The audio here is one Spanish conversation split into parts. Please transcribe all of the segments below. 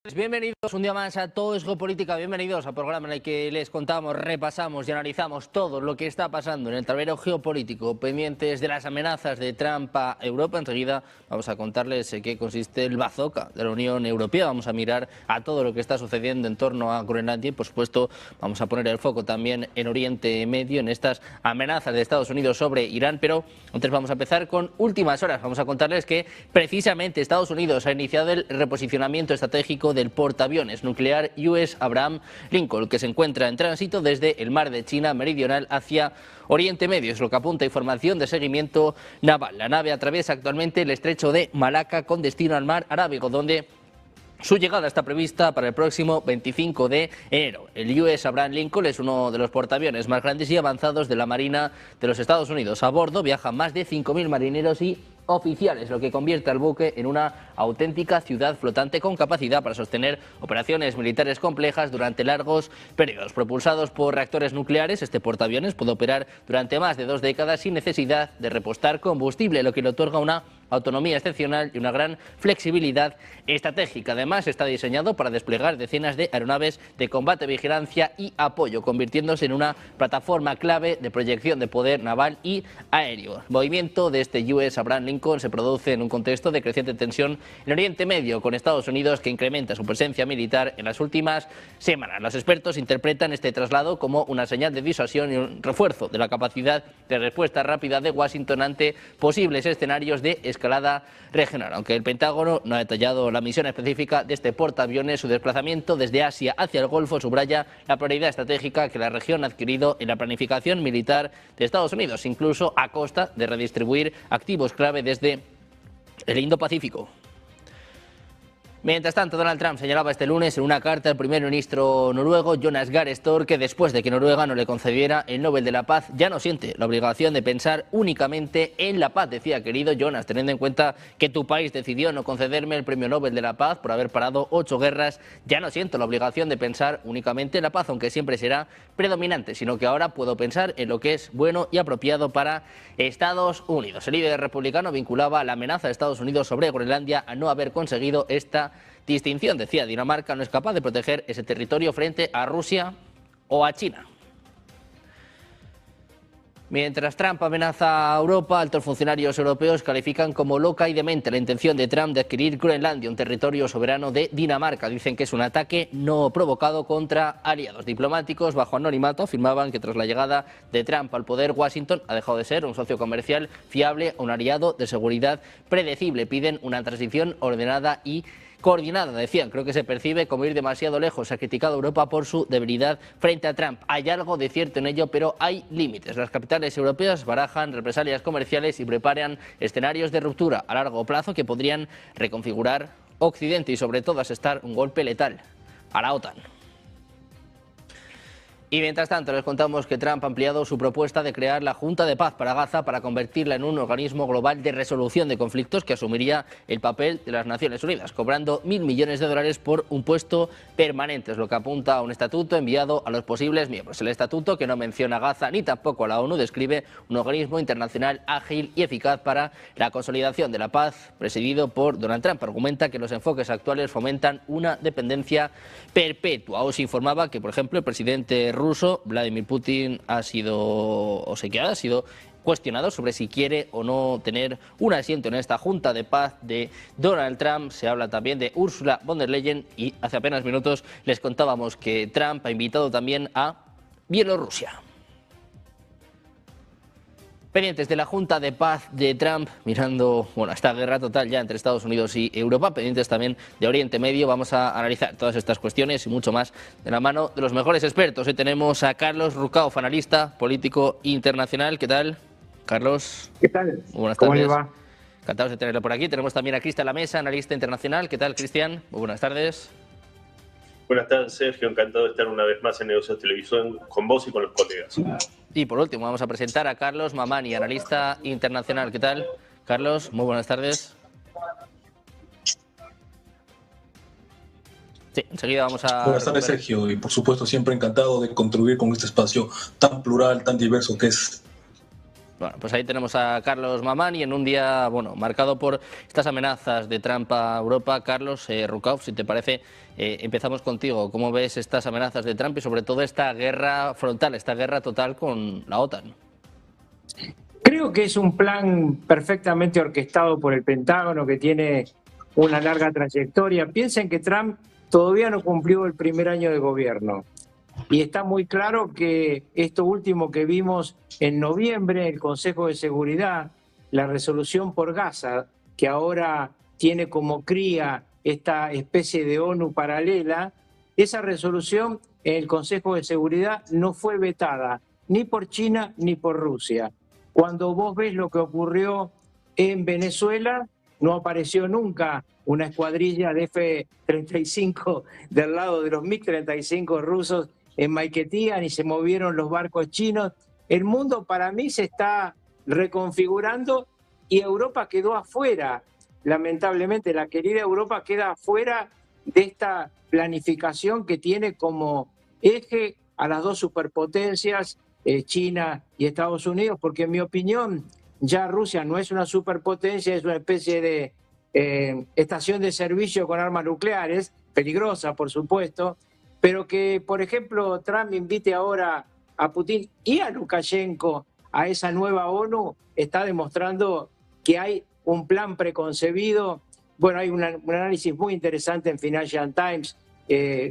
Bienvenidos un día más a Todo es Geopolítica, bienvenidos al programa en el que les contamos, repasamos y analizamos todo lo que está pasando en el tablero geopolítico, pendientes de las amenazas de Trump a Europa. Enseguida vamos a contarles en qué consiste el bazooka de la Unión Europea, vamos a mirar a todo lo que está sucediendo en torno a Groenlandia y por supuesto vamos a poner el foco también en Oriente Medio, en estas amenazas de Estados Unidos sobre Irán, pero antes vamos a empezar con últimas horas. Vamos a contarles que precisamente Estados Unidos ha iniciado el reposicionamiento estratégico del portaaviones nuclear US Abraham Lincoln, que se encuentra en tránsito desde el mar de China meridional hacia Oriente Medio. Es lo que apunta información de seguimiento naval. La nave atraviesa actualmente el estrecho de Malaca con destino al mar Arábigo, donde su llegada está prevista para el próximo 25 de enero. El US Abraham Lincoln es uno de los portaaviones más grandes y avanzados de la Marina de los Estados Unidos. A bordo viajan más de 5.000 marineros y oficiales, lo que convierte al buque en una auténtica ciudad flotante con capacidad para sostener operaciones militares complejas durante largos periodos. Propulsados por reactores nucleares, este portaaviones puede operar durante más de 2 décadas sin necesidad de repostar combustible, lo que le otorga una autonomía excepcional y una gran flexibilidad estratégica. Además, está diseñado para desplegar decenas de aeronaves de combate, vigilancia y apoyo, convirtiéndose en una plataforma clave de proyección de poder naval y aéreo. El movimiento de este US Abraham Lincoln se produce en un contexto de creciente tensión en Oriente Medio, con Estados Unidos que incrementa su presencia militar en las últimas semanas. Los expertos interpretan este traslado como una señal de disuasión y un refuerzo de la capacidad de respuesta rápida de Washington ante posibles escenarios de escalada regional. Aunque el Pentágono no ha detallado la misión específica de este portaaviones, su desplazamiento desde Asia hacia el Golfo subraya la prioridad estratégica que la región ha adquirido en la planificación militar de Estados Unidos, incluso a costa de redistribuir activos clave desde el Indo-Pacífico. Mientras tanto, Donald Trump señalaba este lunes en una carta al primer ministro noruego Jonas Gahr Støre que después de que Noruega no le concediera el Nobel de la Paz ya no siente la obligación de pensar únicamente en la paz. Decía: querido Jonas, teniendo en cuenta que tu país decidió no concederme el premio Nobel de la Paz por haber parado 8 guerras, ya no siento la obligación de pensar únicamente en la paz, aunque siempre será predominante, sino que ahora puedo pensar en lo que es bueno y apropiado para Estados Unidos. El líder republicano vinculaba la amenaza de Estados Unidos sobre Groenlandia a no haber conseguido esta distinción. Decía: Dinamarca no es capaz de proteger ese territorio frente a Rusia o a China. Mientras Trump amenaza a Europa, altos funcionarios europeos califican como loca y demente la intención de Trump de adquirir Groenlandia, un territorio soberano de Dinamarca. Dicen que es un ataque no provocado contra aliados. Diplomáticos bajo anonimato afirmaban que tras la llegada de Trump al poder, Washington ha dejado de ser un socio comercial fiable a un aliado de seguridad predecible. Piden una transición ordenada y coordinada. Decían: creo que se percibe como ir demasiado lejos. Se ha criticado a Europa por su debilidad frente a Trump. Hay algo de cierto en ello, pero hay límites. Las capitales europeas barajan represalias comerciales y preparan escenarios de ruptura a largo plazo que podrían reconfigurar Occidente y sobre todo asestar un golpe letal a la OTAN. Y mientras tanto les contamos que Trump ha ampliado su propuesta de crear la Junta de Paz para Gaza para convertirla en un organismo global de resolución de conflictos que asumiría el papel de las Naciones Unidas, cobrando $1.000 millones por un puesto permanente. Es lo que apunta a un estatuto enviado a los posibles miembros. El estatuto, que no menciona a Gaza ni tampoco a la ONU, describe un organismo internacional ágil y eficaz para la consolidación de la paz, presidido por Donald Trump. Argumenta que los enfoques actuales fomentan una dependencia perpetua. Os informaba que, por ejemplo, el presidente ruso Vladimir Putin ha sido cuestionado sobre si quiere o no tener un asiento en esta Junta de Paz de Donald Trump. Se habla también de Ursula von der Leyen y hace apenas minutos les contábamos que Trump ha invitado también a Bielorrusia. Pendientes de la Junta de Paz de Trump, mirando esta guerra total ya entre Estados Unidos y Europa, pendientes también de Oriente Medio. Vamos a analizar todas estas cuestiones y mucho más de la mano de los mejores expertos. Hoy tenemos a Carlos Rucauf, analista político internacional. ¿Qué tal, Carlos? ¿Qué tal? Muy buenas tardes. ¿Cómo le va? Encantados de tenerlo por aquí. Tenemos también a Cristian Lamesa, analista internacional. ¿Qué tal, Cristian? Muy buenas tardes. Buenas tardes, Sergio. Encantado de estar una vez más en Negocios Televisión con vos y con los colegas. Y por último vamos a presentar a Carlos Mamani, analista internacional. ¿Qué tal, Carlos? Muy buenas tardes. Sí, enseguida vamos a... Buenas tardes, Sergio, y por supuesto siempre encantado de contribuir con este espacio tan plural, tan diverso que es. Bueno, pues ahí tenemos a Carlos Mamani en un día, bueno, marcado por estas amenazas de Trump a Europa. Carlos Rucauf, si te parece, empezamos contigo. ¿Cómo ves estas amenazas de Trump y sobre todo esta guerra frontal, esta guerra total con la OTAN? Creo que es un plan perfectamente orquestado por el Pentágono que tiene una larga trayectoria. Piensen que Trump todavía no cumplió el primer año de gobierno. Y está muy claro que esto último que vimos en noviembre, el Consejo de Seguridad, la resolución por Gaza, que ahora tiene como cría esta especie de ONU paralela, esa resolución en el Consejo de Seguridad no fue vetada ni por China ni por Rusia. Cuando vos ves lo que ocurrió en Venezuela, no apareció nunca una escuadrilla de F-35 del lado de los MiG-35 rusos en Maiquetía, ni se movieron los barcos chinos. El mundo para mí se está reconfigurando y Europa quedó afuera. Lamentablemente, la querida Europa queda afuera de esta planificación que tiene como eje a las dos superpotencias, China y Estados Unidos, porque en mi opinión ya Rusia no es una superpotencia, es una especie de estación de servicio con armas nucleares, peligrosa por supuesto, pero que, por ejemplo, Trump invite ahora a Putin y a Lukashenko a esa nueva ONU, está demostrando que hay un plan preconcebido. Bueno, hay un análisis muy interesante en Financial Times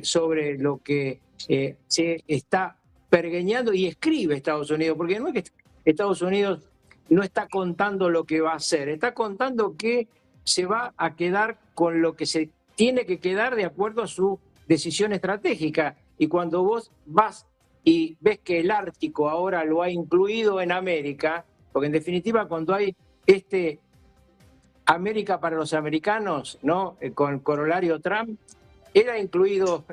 sobre lo que se está pergeñando y escribe Estados Unidos, porque no es que Estados Unidos no está contando lo que va a hacer, está contando que se va a quedar con lo que se tiene que quedar de acuerdo a su decisión estratégica. Y cuando vos vas y ves que el Ártico ahora lo ha incluido en América, porque en definitiva cuando hay América para los americanos, ¿no? Con corolario Trump, él ha incluido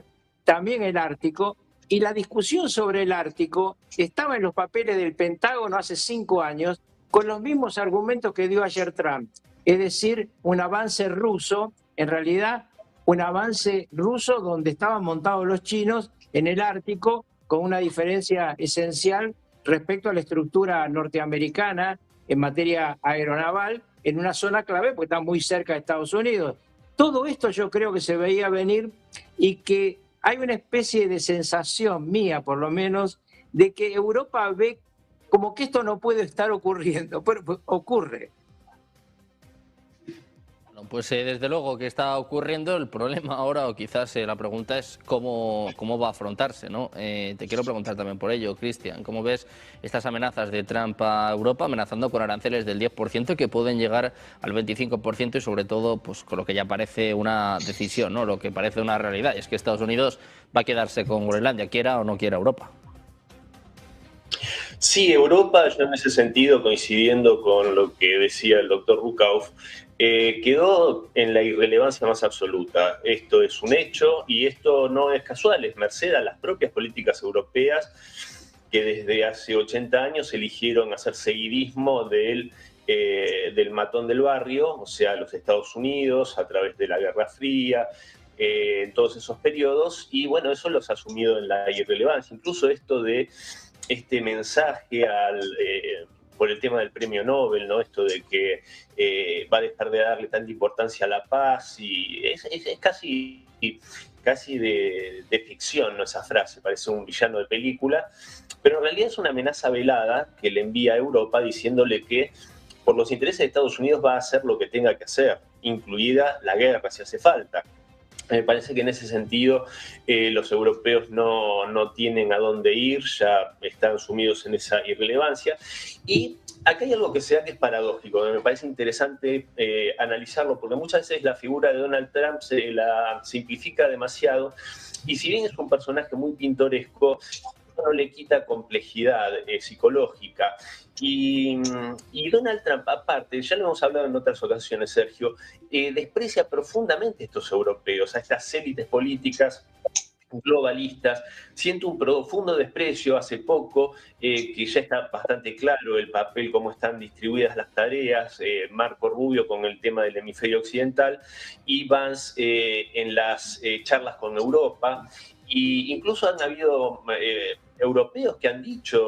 también el Ártico, y la discusión sobre el Ártico estaba en los papeles del Pentágono hace 5 años con los mismos argumentos que dio ayer Trump, es decir, un avance ruso, en realidad un avance ruso donde estaban montados los chinos en el Ártico con una diferencia esencial respecto a la estructura norteamericana en materia aeronaval en una zona clave porque está muy cerca de Estados Unidos. Todo esto yo creo que se veía venir y que hay una especie de sensación mía, por lo menos, de que Europa ve como que esto no puede estar ocurriendo, pero pues, ocurre. Bueno, pues desde luego que está ocurriendo. El problema ahora, o quizás la pregunta es cómo va a afrontarse, ¿no? Te quiero preguntar también por ello, Cristian, ¿cómo ves estas amenazas de Trump a Europa, amenazando con aranceles del 10% que pueden llegar al 25% y sobre todo pues con lo que ya parece una decisión, ¿no? Lo que parece una realidad, y es que Estados Unidos va a quedarse con Groenlandia, quiera o no quiera Europa? Sí, Europa, yo en ese sentido, coincidiendo con lo que decía el doctor Rucauf, quedó en la irrelevancia más absoluta. Esto es un hecho y esto no es casual, es merced a las propias políticas europeas que desde hace 80 años eligieron hacer seguidismo del matón del barrio, o sea, los Estados Unidos, a través de la Guerra Fría, en todos esos periodos, y bueno, eso los ha sumido en la irrelevancia. Incluso esto de este mensaje por el tema del premio Nobel, ¿no? Esto de que va a dejar de darle tanta importancia a la paz, y es casi de ficción, ¿no? Esa frase, parece un villano de película, pero en realidad es una amenaza velada que le envía a Europa diciéndole que por los intereses de Estados Unidos va a hacer lo que tenga que hacer, incluida la guerra si hace falta. Me parece que en ese sentido los europeos no tienen a dónde ir, ya están sumidos en esa irrelevancia. Y acá hay algo que se da que es paradójico, me parece interesante analizarlo, porque muchas veces la figura de Donald Trump se la simplifica demasiado, y si bien es un personaje muy pintoresco, no le quita complejidad psicológica. Y Donald Trump, aparte, ya lo hemos hablado en otras ocasiones, Sergio, desprecia profundamente a estos europeos, a estas élites políticas globalistas. Siento un profundo desprecio hace poco, que ya está bastante claro el papel, cómo están distribuidas las tareas, Marco Rubio con el tema del hemisferio occidental y Vance en las charlas con Europa. Y incluso han habido europeos que han dicho,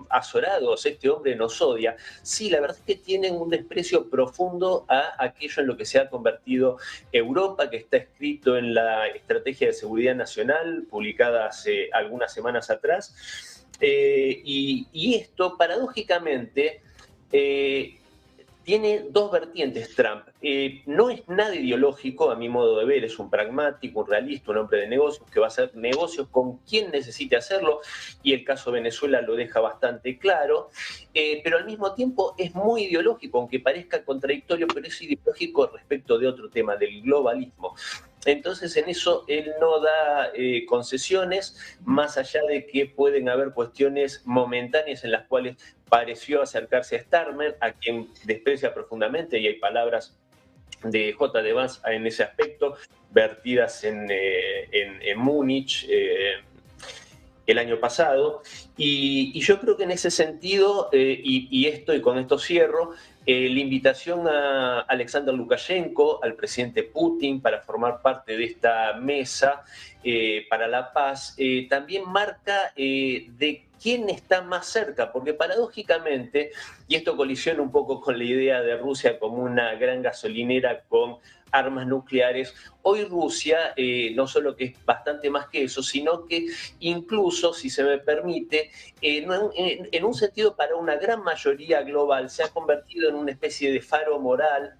azorados, este hombre nos odia. Sí, la verdad es que tienen un desprecio profundo a aquello en lo que se ha convertido Europa, que está escrito en la Estrategia de Seguridad Nacional, publicada hace algunas semanas atrás. Y esto, paradójicamente, tiene dos vertientes Trump. No es nada ideológico, a mi modo de ver, es un pragmático, un realista, un hombre de negocios que va a hacer negocios con quien necesite hacerlo, y el caso Venezuela lo deja bastante claro, pero al mismo tiempo es muy ideológico, aunque parezca contradictorio, pero es ideológico respecto de otro tema, del globalismo. Entonces en eso él no da concesiones, más allá de que pueden haber cuestiones momentáneas en las cuales pareció acercarse a Starmer, a quien desprecia profundamente, y hay palabras de J.D. Vance en ese aspecto, vertidas en Múnich el año pasado. Y yo creo que en ese sentido, y con esto cierro, la invitación a Alexander Lukashenko, al presidente Putin, para formar parte de esta mesa para la paz, también marca de quién está más cerca, porque paradójicamente, y esto colisiona un poco con la idea de Rusia como una gran gasolinera con armas nucleares, hoy Rusia no solo que es bastante más que eso, sino que incluso, si se me permite, en un sentido para una gran mayoría global, se ha convertido en una especie de faro moral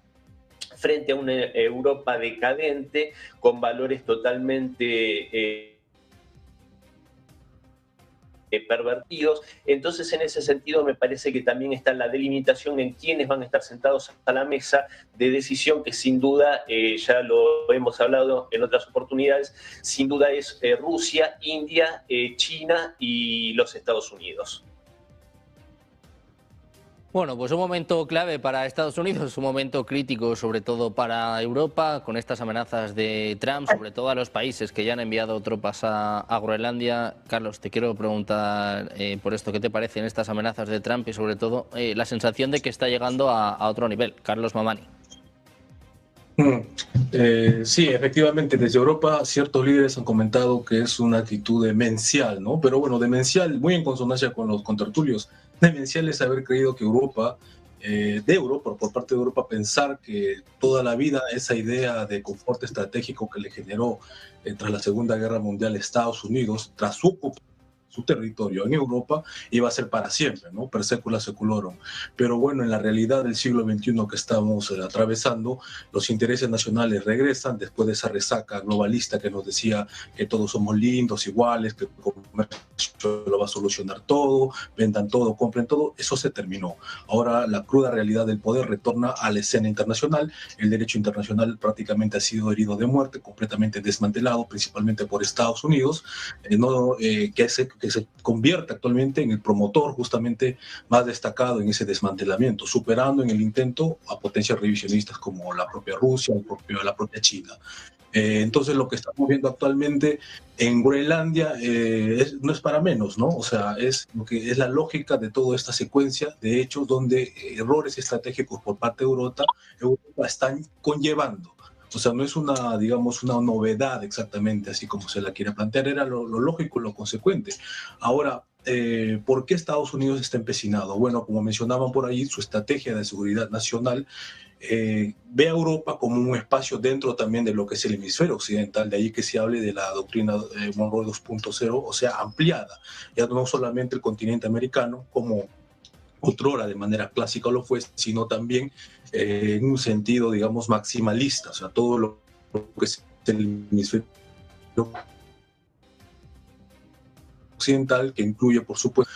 frente a una Europa decadente, con valores totalmente pervertidos. Entonces, en ese sentido, me parece que también está la delimitación en quiénes van a estar sentados a la mesa de decisión, que sin duda, ya lo hemos hablado en otras oportunidades, sin duda es Rusia, India, China y los Estados Unidos. Bueno, pues un momento clave para Estados Unidos, un momento crítico sobre todo para Europa, con estas amenazas de Trump, sobre todo a los países que ya han enviado tropas a Groenlandia. Carlos, te quiero preguntar por esto, ¿qué te parecen estas amenazas de Trump y sobre todo la sensación de que está llegando a otro nivel? Carlos Mamani. Sí, efectivamente, desde Europa ciertos líderes han comentado que es una actitud demencial, ¿no? Pero bueno, demencial, muy en consonancia con los contertulios. Demencial es haber creído que Europa, por parte de Europa, pensar que toda la vida esa idea de confort estratégico que le generó tras la Segunda Guerra Mundial Estados Unidos, tras su territorio en Europa, iba a ser para siempre, ¿no? Per secula seculorum. Pero bueno, en la realidad del siglo XXI que estamos atravesando, los intereses nacionales regresan después de esa resaca globalista que nos decía que todos somos lindos, iguales, que el comercio lo va a solucionar todo, vendan todo, compren todo. Eso se terminó. Ahora la cruda realidad del poder retorna a la escena internacional. El derecho internacional prácticamente ha sido herido de muerte, completamente desmantelado, principalmente por Estados Unidos, que se convierte actualmente en el promotor justamente más destacado en ese desmantelamiento, superando en el intento a potencias revisionistas como la propia Rusia, la propia China. Entonces lo que estamos viendo actualmente en Groenlandia no es para menos, ¿no? O sea, es la lógica de toda esta secuencia de hechos donde errores estratégicos por parte de Europa están conllevando. O sea, no es una novedad exactamente así como se la quiere plantear, era lo lógico y lo consecuente. Ahora, ¿por qué Estados Unidos está empecinado? Bueno, como mencionaban por ahí, su estrategia de seguridad nacional ve a Europa como un espacio dentro también de lo que es el hemisferio occidental, de ahí que se hable de la doctrina Monroe 2.0, o sea, ampliada, ya no solamente el continente americano como otrora de manera clásica lo fue, sino también en un sentido, digamos, maximalista, o sea, todo lo que es el hemisferio occidental, que incluye, por supuesto,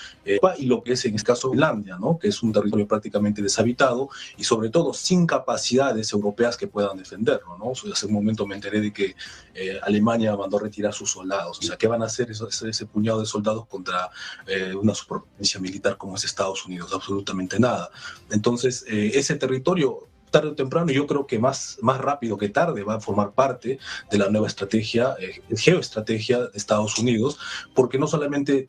y lo que es en este caso Groenlandia, ¿no? Que es un territorio prácticamente deshabitado y sobre todo sin capacidades europeas que puedan defenderlo, ¿no? Hace un momento me enteré de que Alemania mandó retirar sus soldados. O sea, ¿qué van a hacer ese puñado de soldados contra una superpotencia militar como es Estados Unidos? Absolutamente nada. Entonces, ese territorio tarde o temprano, yo creo que más rápido que tarde va a formar parte de la nueva estrategia, geoestrategia de Estados Unidos, porque no solamente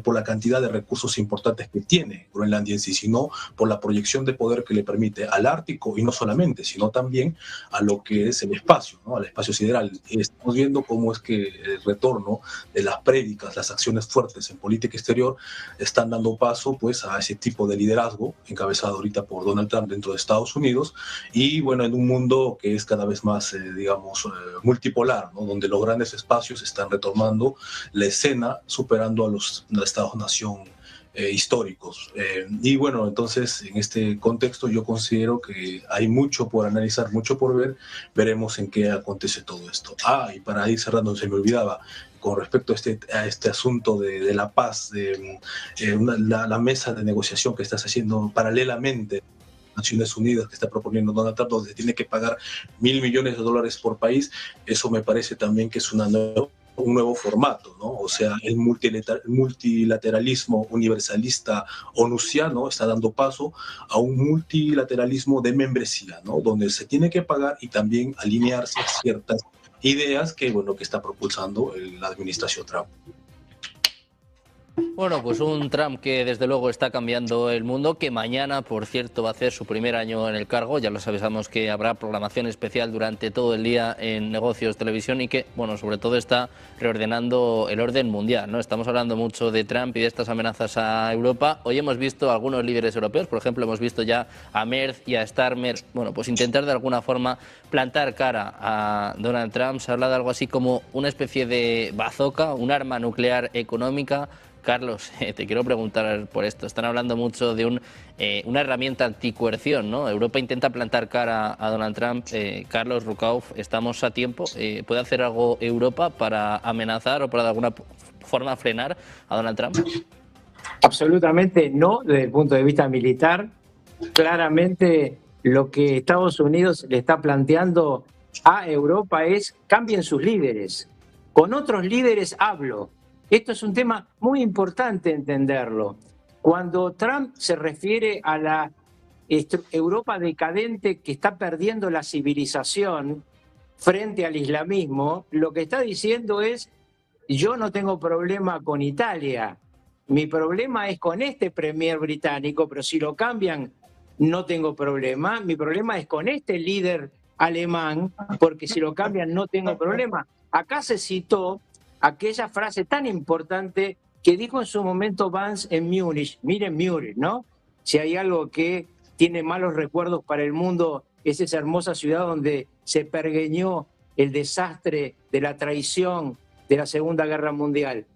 por la cantidad de recursos importantes que tiene Groenlandia en sí, sino por la proyección de poder que le permite al Ártico, y no solamente, sino también a lo que es el espacio, ¿no? Al espacio sideral. Estamos viendo cómo es que el retorno de las prédicas, las acciones fuertes en política exterior están dando paso pues a ese tipo de liderazgo encabezado ahorita por Donald Trump dentro de Estados Unidos, y bueno, en un mundo que es cada vez más, multipolar, ¿no? Donde los grandes espacios están retomando la escena, superando a los estados-nación históricos. Y bueno, entonces en este contexto yo considero que hay mucho por analizar, mucho por ver. Veremos en qué acontece todo esto. Y para ir cerrando, se me olvidaba, con respecto a este asunto de la paz, la mesa de negociación que estás haciendo paralelamente Naciones Unidas, que está proponiendo Donald Trump, donde tiene que pagar $1.000 millones por país. Eso me parece también que es un nuevo formato, ¿no? O sea, el multilateralismo universalista onusiano está dando paso a un multilateralismo de membresía, ¿no? Donde se tiene que pagar y también alinearse a ciertas ideas que, bueno, que está propulsando la administración Trump. Bueno, pues un Trump que desde luego está cambiando el mundo, que mañana, por cierto, va a hacer su primer año en el cargo. Ya lo avisamos que habrá programación especial durante todo el día en Negocios Televisión, y que, bueno, sobre todo está reordenando el orden mundial, ¿no? Estamos hablando mucho de Trump y de estas amenazas a Europa. Hoy hemos visto a algunos líderes europeos, por ejemplo, hemos visto ya a Merz y a Starmer, bueno, pues intentar de alguna forma plantar cara a Donald Trump. Se habla de algo así como una especie de bazooka, un arma nuclear económica. Carlos, te quiero preguntar por esto. Están hablando mucho de una herramienta anticoerción, ¿no? Europa intenta plantar cara a Donald Trump. Carlos Rucauf, ¿estamos a tiempo? ¿Puede hacer algo Europa para amenazar o para de alguna forma frenar a Donald Trump? Absolutamente no, desde el punto de vista militar. Claramente lo que Estados Unidos le está planteando a Europa es: cambien sus líderes. Con otros líderes hablo. Esto es un tema muy importante entenderlo. Cuando Trump se refiere a la Europa decadente que está perdiendo la civilización frente al islamismo, lo que está diciendo es: yo no tengo problema con Italia, mi problema es con este premier británico, pero si lo cambian no tengo problema, mi problema es con este líder alemán, porque si lo cambian no tengo problema. Acá se citó aquella frase tan importante que dijo en su momento Vance en Múnich. Miren Múnich, ¿no? Si hay algo que tiene malos recuerdos para el mundo, es esa hermosa ciudad donde se pergeñó el desastre de la traición de la Segunda Guerra Mundial.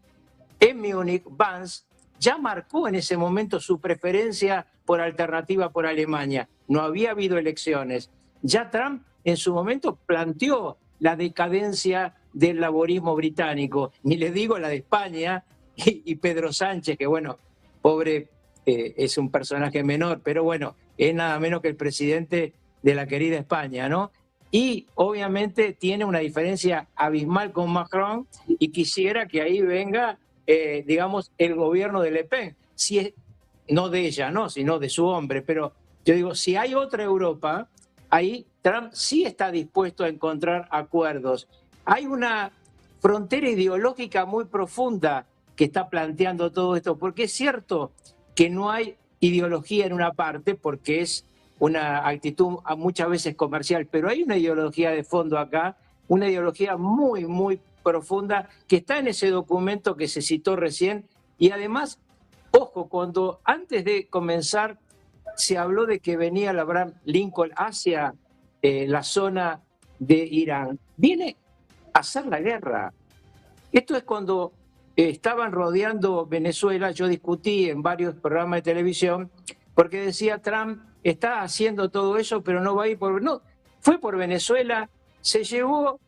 En Múnich, Vance ya marcó en ese momento su preferencia por alternativa por Alemania. No había habido elecciones. Ya Trump en su momento planteó la decadencia del laborismo británico, ni les digo la de España y Pedro Sánchez, que bueno, pobre, es un personaje menor, pero bueno, es nada menos que el presidente de la querida España, ¿no? Y obviamente tiene una diferencia abismal con Macron, y quisiera que ahí venga, digamos, el gobierno de Le Pen, si es, no de ella, no, sino de su hombre. Pero yo digo, si hay otra Europa, ahí Trump sí está dispuesto a encontrar acuerdos. Hay una frontera ideológica muy profunda que está planteando todo esto, porque es cierto que no hay ideología en una parte, porque es una actitud muchas veces comercial, pero hay una ideología de fondo acá, una ideología muy, muy profunda que está en ese documento que se citó recién. Y además, ojo, cuando antes de comenzar se habló de que venía el Abraham Lincoln hacia la zona de Irán, viene a hacer la guerra. Esto es cuando estaban rodeando Venezuela. Yo discutí en varios programas de televisión porque decía: Trump está haciendo todo eso, pero no va a ir por... No, fue por Venezuela, se llevó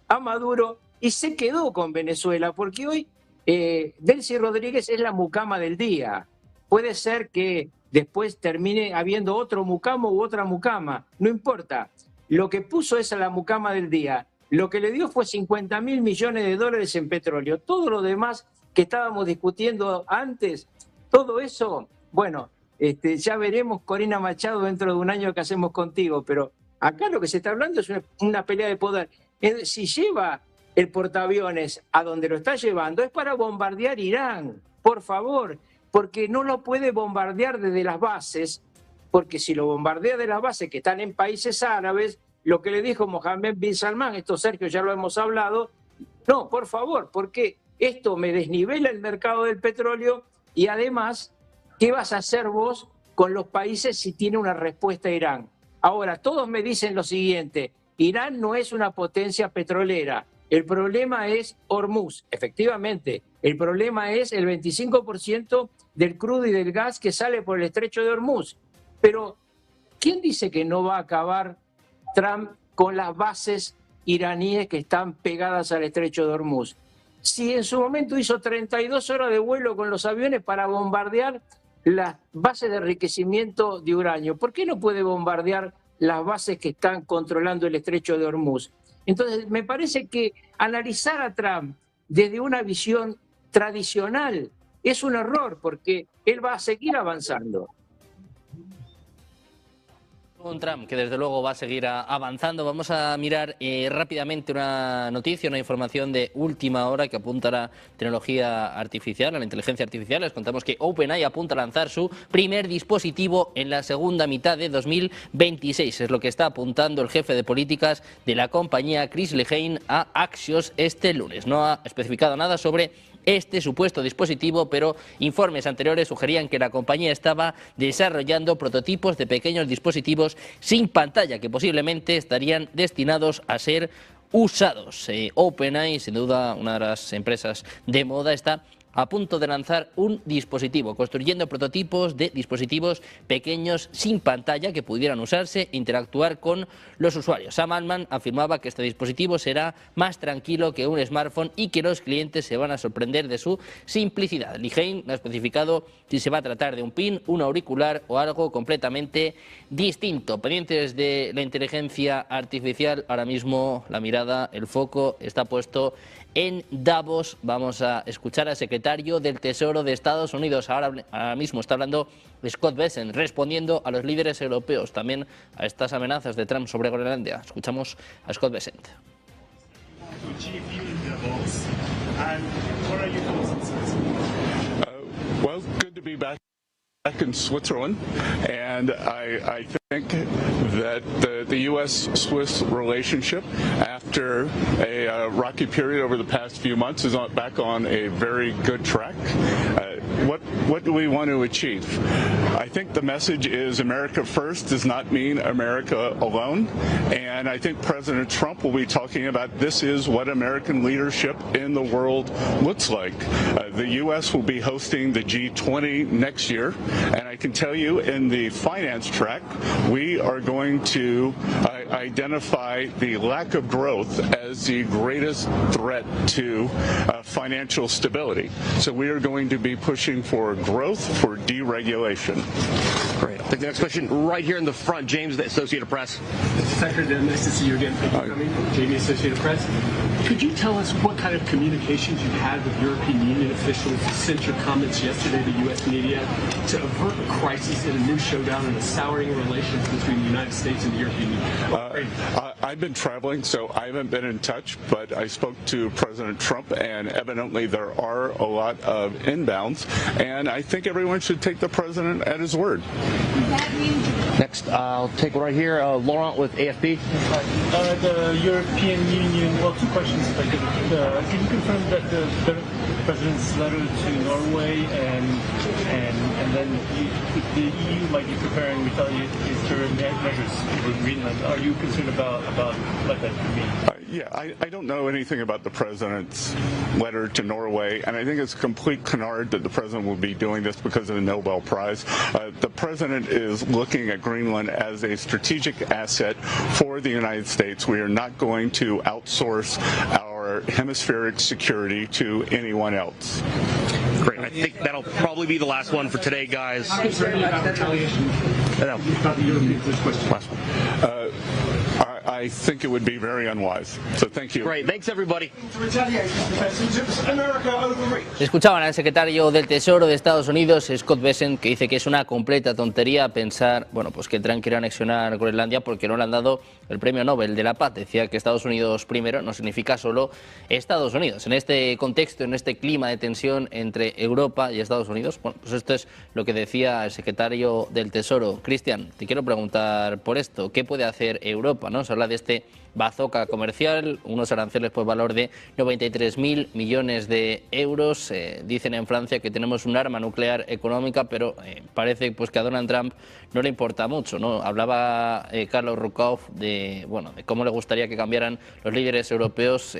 a Maduro y se quedó con Venezuela, porque hoy Delcy Rodríguez es la mucama del día. Puede ser que después termine habiendo otro mucamo u otra mucama, no importa. Lo que puso es a la mucama del día. Lo que le dio fue $50.000 millones en petróleo. Todo lo demás que estábamos discutiendo antes, todo eso, bueno, Ya veremos, Corina Machado, dentro de un año qué hacemos contigo, pero acá lo que se está hablando es una pelea de poder. Si lleva el portaaviones a donde lo está llevando, es para bombardear Irán, por favor, porque no lo puede bombardear desde las bases, porque si lo bombardea de las bases que están en países árabes, lo que le dijo Mohammed bin Salman, esto Sergio ya lo hemos hablado, no, por favor, porque esto me desnivela el mercado del petróleo y además, ¿qué vas a hacer vos con los países si tiene una respuesta a Irán? Ahora, todos me dicen lo siguiente, Irán no es una potencia petrolera, el problema es Hormuz, efectivamente, el problema es el 25% del crudo y del gas que sale por el estrecho de Hormuz. Pero, ¿quién dice que no va a acabar Trump con las bases iraníes que están pegadas al estrecho de Hormuz? Si en su momento hizo 32 horas de vuelo con los aviones para bombardear las bases de enriquecimiento de uranio, ¿por qué no puede bombardear las bases que están controlando el estrecho de Hormuz? Entonces, me parece que analizar a Trump desde una visión tradicional es un error, porque él va a seguir avanzando. Un Trump que desde luego va a seguir avanzando. Vamos a mirar rápidamente una noticia, una información de última hora que apunta a la tecnología artificial, a la inteligencia artificial. Les contamos que OpenAI apunta a lanzar su primer dispositivo en la segunda mitad de 2026. Es lo que está apuntando el jefe de políticas de la compañía, Chris Lehane, a Axios este lunes. No ha especificado nada sobre este supuesto dispositivo, pero informes anteriores sugerían que la compañía estaba desarrollando prototipos de pequeños dispositivos sin pantalla que posiblemente estarían destinados a ser usados. OpenAI, sin duda una de las empresas de moda, está a punto de lanzar un dispositivo, construyendo prototipos de dispositivos pequeños sin pantalla que pudieran usarse e interactuar con los usuarios. Sam Altman afirmaba que este dispositivo será más tranquilo que un smartphone y que los clientes se van a sorprender de su simplicidad. Lehane no ha especificado si se va a tratar de un pin, un auricular o algo completamente distinto. Pendientes de la inteligencia artificial, ahora mismo la mirada, el foco está puesto en Davos. Vamos a escuchar al secretario del Tesoro de Estados Unidos. Ahora mismo está hablando Scott Bessent, respondiendo a los líderes europeos, también a estas amenazas de Trump sobre Groenlandia. Escuchamos a Scott Bessent. Well, good to be back in Switzerland, and I think that the U.S.-Swiss relationship, after a rocky period over the past few months, is back on a very good track. What do we want to achieve? I think the message is America first does not mean America alone, and I think President Trump will be talking about this is what American leadership in the world looks like. The U.S. will be hosting the G20 next year, and I can tell you in the finance track, we are going to identify the lack of growth as the greatest threat to financial stability. So we are going to be pushing for growth, for deregulation. Great. I'll take the next question right here in the front. James, the Associated Press. Secretary, nice to see you again. Thank you for coming. Jamie, Associated Press. Could you tell us what kind of communications you've had with European Union officials since your comments yesterday to U.S. media to avert a crisis and a new showdown and a souring relations between the United States and the European Union? I've been traveling, so I haven't been in touch, but I spoke to President Trump, and evidently there are a lot of inbounds, and I think everyone should take the president at his word. Next, I'll take right here, Laurent with AFP. The European Union, well, two questions if I could. Can you confirm that the President's letter to Norway and then the EU might be preparing retaliatory measures for Greenland? Are you concerned about what that could mean? Yeah, I don't know anything about the president's letter to Norway, and I think it's a complete canard that the president will be doing this because of the Nobel Prize. The president is looking at Greenland as a strategic asset for the United States. We are not going to outsource our hemispheric security to anyone else. Great. I think that'll probably be the last one for today, guys. About retaliation. About the European question. I I think it would be very unwise. So thank you. Great. Thanks, everybody. Escuchaban al secretario del Tesoro de Estados Unidos, Scott Bessent, que dice que es una completa tontería pensar, bueno, pues que Trump quiere anexionar Groenlandia porque no le han dado el premio Nobel de la Paz. Decía que Estados Unidos primero no significa solo Estados Unidos. En este contexto, en este clima de tensión entre Europa y Estados Unidos, bueno, pues esto es lo que decía el secretario del Tesoro. Cristian, te quiero preguntar por esto, ¿qué puede hacer Europa, ¿no? Se habla de este bazooka comercial, unos aranceles por valor de 93.000 millones de euros. Dicen en Francia que tenemos un arma nuclear económica, pero parece pues que a Donald Trump no le importa mucho, ¿no? Hablaba Carlos Ruckhoff de cómo le gustaría que cambiaran los líderes europeos.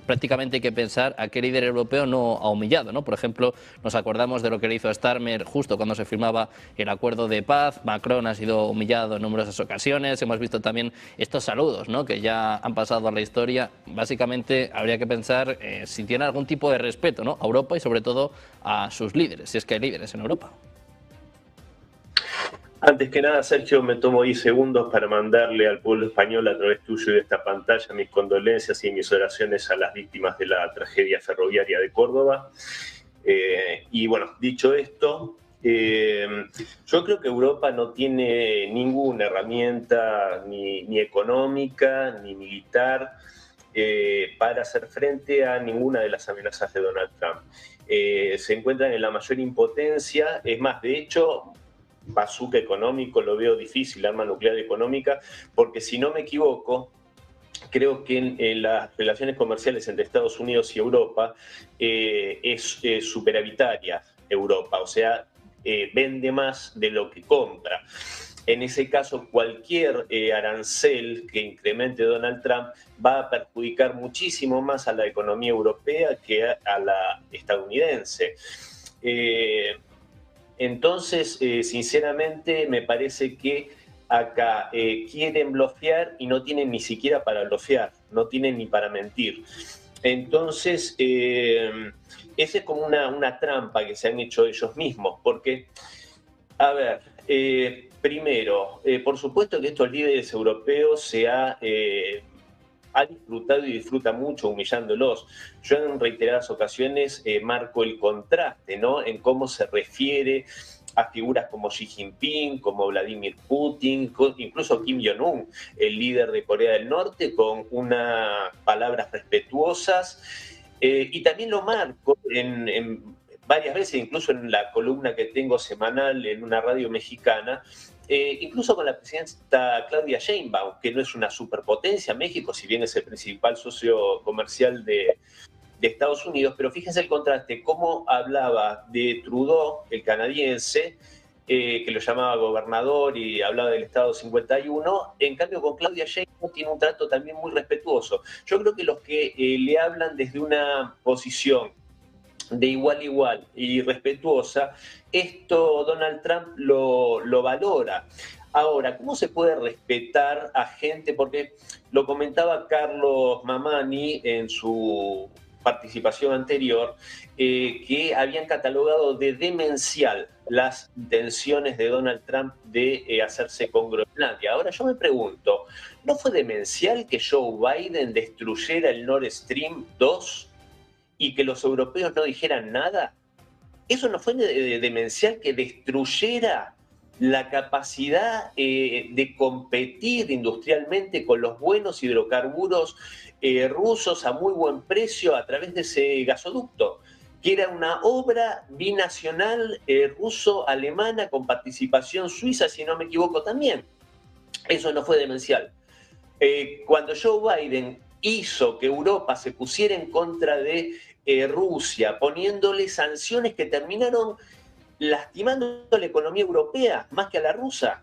Prácticamente hay que pensar a qué líder europeo no ha humillado, ¿no? Por ejemplo, nos acordamos de lo que le hizo Starmer justo cuando se firmaba el acuerdo de paz. Macron ha sido humillado en numerosas ocasiones. Hemos visto también estos saludos, ¿no?, que ya han pasado a la historia. Básicamente habría que pensar si tiene algún tipo de respeto, ¿no?, a Europa y sobre todo a sus líderes, si es que hay líderes en Europa. Antes que nada, Sergio, me tomo 10 segundos para mandarle al pueblo español a través tuyo y de esta pantalla mis condolencias y mis oraciones a las víctimas de la tragedia ferroviaria de Córdoba. Y bueno, dicho esto, yo creo que Europa no tiene ninguna herramienta ni económica ni militar para hacer frente a ninguna de las amenazas de Donald Trump. Se encuentran en la mayor impotencia. Es más, de hecho, bazooka económico lo veo difícil, arma nuclear económica, porque si no me equivoco, creo que en las relaciones comerciales entre Estados Unidos y Europa es superavitaria Europa, o sea, vende más de lo que compra. En ese caso, cualquier arancel que incremente Donald Trump va a perjudicar muchísimo más a la economía europea que a la estadounidense. Entonces, sinceramente, me parece que acá quieren blofear y no tienen ni siquiera para blofear, no tienen ni para mentir. Entonces, esa es como una trampa que se han hecho ellos mismos, porque, a ver, primero, por supuesto que estos líderes europeos se ha disfrutado y disfruta mucho humillándolos. Yo en reiteradas ocasiones marco el contraste, ¿no?, en cómo se refiere a figuras como Xi Jinping, como Vladimir Putin, incluso Kim Jong-un, el líder de Corea del Norte, con unas palabras respetuosas. Y también lo marco en varias veces, incluso en la columna que tengo semanal en una radio mexicana, incluso con la presidenta Claudia Sheinbaum, que no es una superpotencia México, si bien es el principal socio comercial de Estados Unidos, pero fíjense el contraste, cómo hablaba de Trudeau, el canadiense, que lo llamaba gobernador y hablaba del Estado 51, en cambio con Claudia Sheinbaum tiene un trato también muy respetuoso. Yo creo que los que le hablan desde una posición de igual a igual y respetuosa, esto Donald Trump lo valora. Ahora, ¿cómo se puede respetar a gente? Porque lo comentaba Carlos Mamani en su participación anterior, que habían catalogado de demencial las intenciones de Donald Trump de hacerse con Groenlandia. Ahora yo me pregunto, ¿no fue demencial que Joe Biden destruyera el Nord Stream 2 y que los europeos no dijeran nada? ¿Eso no fue demencial que destruyera la capacidad de competir industrialmente con los buenos hidrocarburos rusos a muy buen precio a través de ese gasoducto, que era una obra binacional ruso-alemana con participación suiza, si no me equivoco también? Eso no fue demencial. Cuando Joe Biden hizo que Europa se pusiera en contra de Rusia, poniéndole sanciones que terminaron lastimando la economía europea más que a la rusa.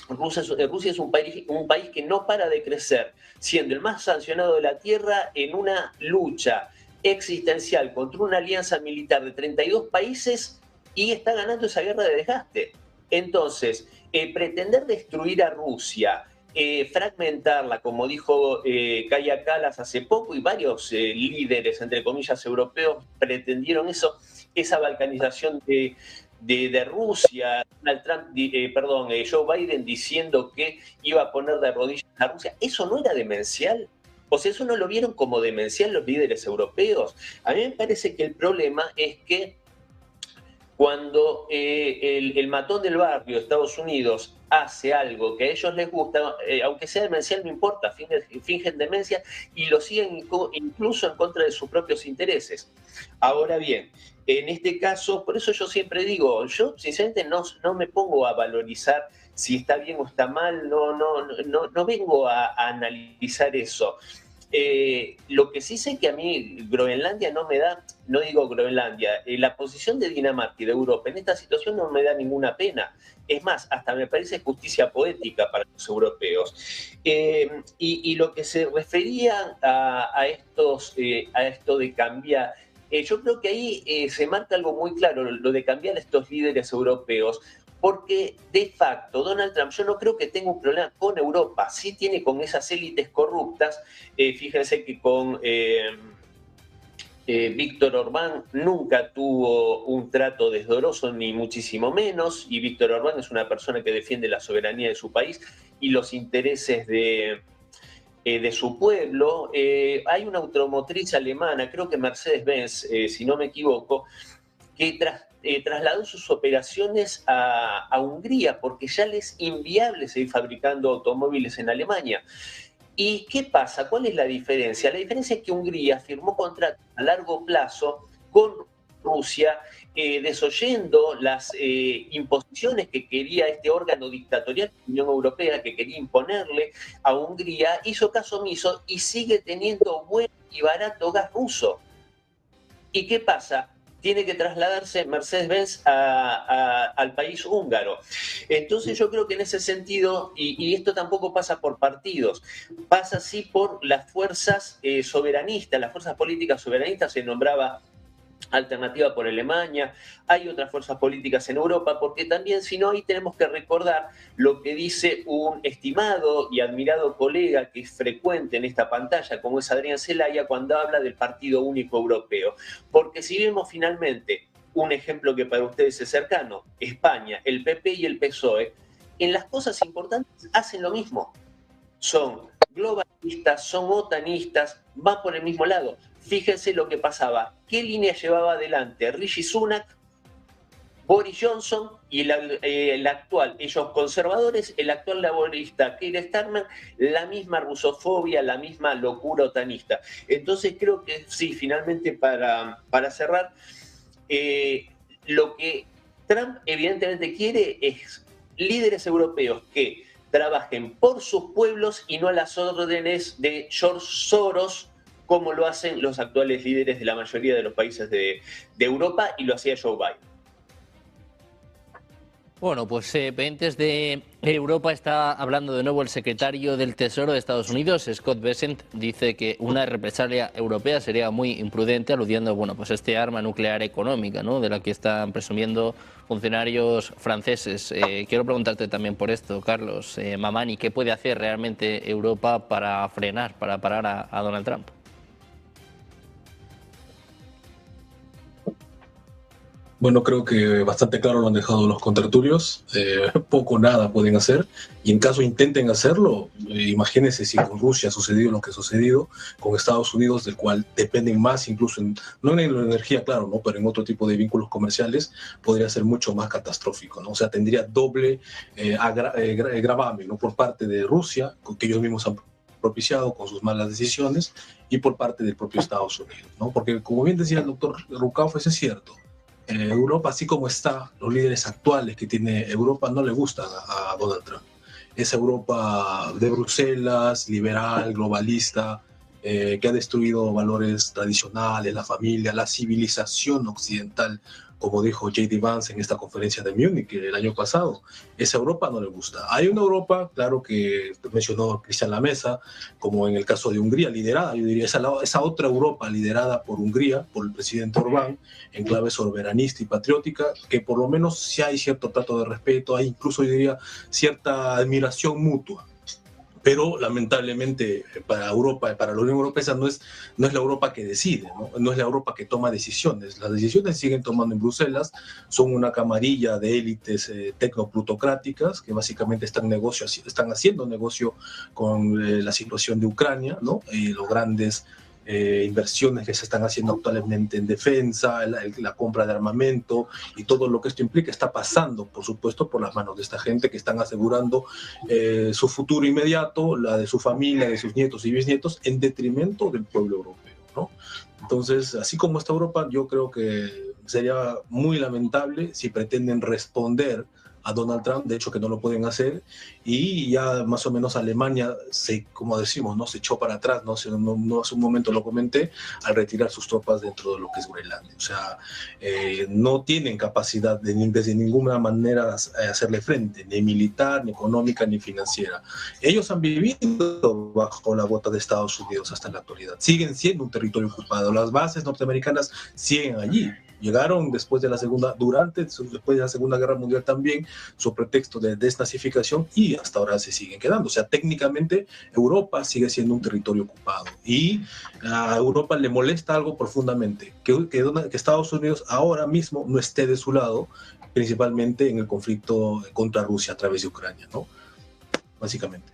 Rusia es un país que no para de crecer, siendo el más sancionado de la Tierra en una lucha existencial contra una alianza militar de 32 países y está ganando esa guerra de desgaste. Entonces, pretender destruir a Rusia, fragmentarla, como dijo Kaja Kallas hace poco, y varios líderes, entre comillas, europeos, pretendieron eso, esa balcanización de de Rusia, Donald Trump, Joe Biden diciendo que iba a poner de rodillas a Rusia, ¿eso no era demencial? O sea, ¿eso no lo vieron como demencial los líderes europeos? A mí me parece que el problema es que cuando el matón del barrio, Estados Unidos, hace algo que a ellos les gusta, aunque sea demencial, no importa, fingen demencia y lo siguen incluso en contra de sus propios intereses. Ahora bien, en este caso, por eso yo siempre digo, yo sinceramente no me pongo a valorizar si está bien o está mal, no vengo a analizar eso. Lo que sí sé que a mí Groenlandia no me da, no digo Groenlandia, la posición de Dinamarca y de Europa en esta situación no me da ninguna pena. Es más, hasta me parece justicia poética para los europeos. Y lo que se refería a esto de cambiar, yo creo que ahí se marca algo muy claro, lo de cambiar a estos líderes europeos, porque de facto Donald Trump yo no creo que tenga un problema con Europa, sí tiene con esas élites corruptas. Fíjense que con Víctor Orbán nunca tuvo un trato desdoroso, ni muchísimo menos, y Víctor Orbán es una persona que defiende la soberanía de su país y los intereses de su pueblo. Hay una automotriz alemana, creo que Mercedes-Benz, si no me equivoco, que trasladó sus operaciones a Hungría porque ya les es inviable seguir fabricando automóviles en Alemania. ¿Y qué pasa? ¿Cuál es la diferencia? La diferencia es que Hungría firmó contratos a largo plazo con Rusia, desoyendo las imposiciones que quería este órgano dictatorial de la Unión Europea, que quería imponerle a Hungría, hizo caso omiso y sigue teniendo buen y barato gas ruso. ¿Y qué pasa? Tiene que trasladarse Mercedes-Benz al país húngaro. Entonces yo creo que en ese sentido, y esto tampoco pasa por partidos, pasa sí por las fuerzas soberanistas, las fuerzas políticas soberanistas. Se nombraba Alternativa por Alemania, hay otras fuerzas políticas en Europa, porque también, si no, ahí tenemos que recordar lo que dice un estimado y admirado colega que es frecuente en esta pantalla, como es Adrián Zelaya, cuando habla del Partido Único Europeo. Porque si vemos finalmente un ejemplo que para ustedes es cercano, España, el PP y el PSOE, en las cosas importantes hacen lo mismo. Son globalistas, son otanistas, van por el mismo lado. Fíjense lo que pasaba. ¿Qué línea llevaba adelante Rishi Sunak, Boris Johnson y el actual, ellos conservadores, el actual laborista Keir Starmer, la misma rusofobia, la misma locura otanista? Entonces creo que sí, finalmente para cerrar, lo que Trump evidentemente quiere es líderes europeos que trabajen por sus pueblos y no a las órdenes de George Soros, como lo hacen los actuales líderes de la mayoría de los países de Europa, y lo hacía Joe Biden. Bueno, pues pendientes de Europa está hablando de nuevo el secretario del Tesoro de Estados Unidos, Scott Bessent. Dice que una represalia europea sería muy imprudente, aludiendo, bueno, pues este arma nuclear económica, ¿no?, de la que están presumiendo funcionarios franceses. Quiero preguntarte también por esto, Carlos Mamani, ¿qué puede hacer realmente Europa para frenar, para parar a Donald Trump? Bueno, creo que bastante claro lo han dejado los contertulios. Poco o nada pueden hacer. Y en caso intenten hacerlo, imagínense si con Rusia ha sucedido lo que ha sucedido, con Estados Unidos, del cual dependen más, incluso no en la energía, claro, ¿no?, pero en otro tipo de vínculos comerciales, podría ser mucho más catastrófico, ¿no? O sea, tendría doble gravamen, ¿no?, por parte de Rusia, que ellos mismos han propiciado con sus malas decisiones, y por parte del propio Estados Unidos, ¿no? Porque, como bien decía el doctor Rukauf, eso es cierto. Europa, así como está, los líderes actuales que tiene Europa no le gustan a Donald Trump. Esa Europa de Bruselas, liberal, globalista, que ha destruido valores tradicionales, la familia, la civilización occidental, como dijo J.D. Vance en esta conferencia de Múnich el año pasado. Esa Europa no le gusta. Hay una Europa, claro, que mencionó Cristian Lamesa, como en el caso de Hungría, liderada, yo diría, esa otra Europa liderada por Hungría, por el presidente Orbán, en clave soberanista y patriótica, que por lo menos sí hay cierto trato de respeto, hay incluso, yo diría, cierta admiración mutua. Pero lamentablemente para Europa, para la Unión Europea, no es la Europa que decide, no es la Europa que toma decisiones. Las decisiones siguen tomando en Bruselas, son una camarilla de élites tecnoplutocráticas que básicamente están haciendo negocio con la situación de Ucrania, ¿no? Y los grandes inversiones que se están haciendo actualmente en defensa, la compra de armamento y todo lo que esto implica está pasando, por supuesto, por las manos de esta gente que están asegurando su futuro inmediato, la de su familia, de sus nietos y bisnietos, en detrimento del pueblo europeo, ¿no? Entonces, así como está Europa, yo creo que sería muy lamentable si pretenden responder a Donald Trump, de hecho que no lo pueden hacer, y ya más o menos Alemania, como decimos, ¿no? Se echó para atrás, ¿no? Hace un momento lo comenté, al retirar sus tropas dentro de lo que es Groenlandia. O sea, no tienen capacidad desde ninguna manera hacerle frente, ni militar, ni económica, ni financiera. Ellos han vivido bajo la bota de Estados Unidos hasta la actualidad, siguen siendo un territorio ocupado, las bases norteamericanas siguen allí. Llegaron después de la después de la Segunda Guerra Mundial también, su pretexto de desnazificación, y hasta ahora se siguen quedando. O sea, técnicamente Europa sigue siendo un territorio ocupado y a Europa le molesta algo profundamente, que Estados Unidos ahora mismo no esté de su lado, principalmente en el conflicto contra Rusia a través de Ucrania, ¿no? Básicamente.